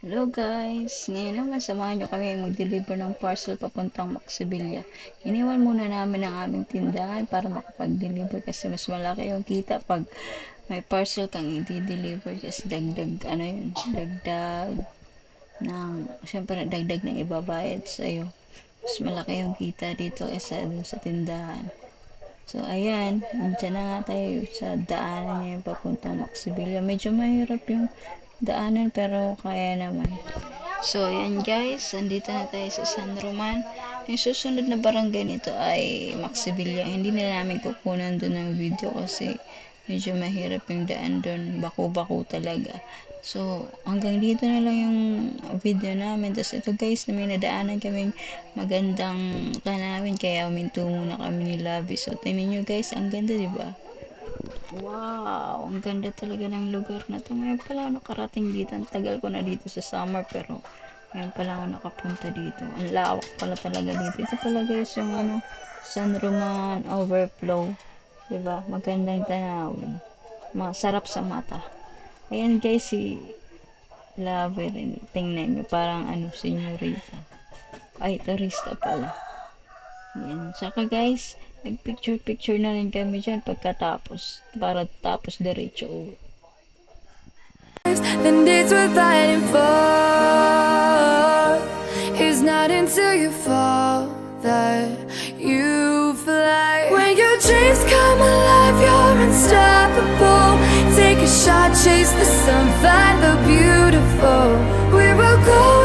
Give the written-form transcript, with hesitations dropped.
Hello guys! Ngayon naman samahan nyo kami mag-deliver ng parcel papuntang Maxibilla. Iniwan muna namin ang aming tindahan para makapag-deliver kasi mas malaki yung kita pag may parcel kang i-deliver kasi dagdag, dagdag ng, syempre dagdag ng ibabayad sa'yo. Mas malaki yung kita dito kaysa dun sa tindahan. So, ayan, andyan na nga tayo sa daanan ngayon papuntang Maxibilla. Medyo mahirap yung daanan pero kaya naman. So, ayan guys, andito na tayo sa San Roman. Yung susunod na barangay nito ay Maxibilla. Hindi na namin kukunan doon ng video kasi medyo mahirap yung daan doon. Bako-bako talaga. So, hanggang dito na lang yung video namin. Tapos ito guys, may nadaanan kaming magandang tanawin kaya uminto muna kami ni Labi. So, tingnan nyo guys, ang ganda diba? Wow, ang ganda talaga ng lugar na to. Ngayon pala ako nakarating dito. Ang tagal ko na dito sa summer pero ngayon pala ako nakapunta dito. Ang lawak pala talaga dito. Ito pala guys yung San Roman Overflow. Diba? Magandang tanawin. Masarap sa mata. Ayan guys si Labyrinth. Tingnan nyo parang senyorita. Ay, turista pala. Ayan. Saka guys, nagpicture-picture na rin kami dyan pagkatapos. Para tapos diretso uwi. And it's worth fighting for. It's not until you fall that you fly. When your dreams come alive, you're unstoppable. Take a shot, chase the sun, find the beautiful. We will go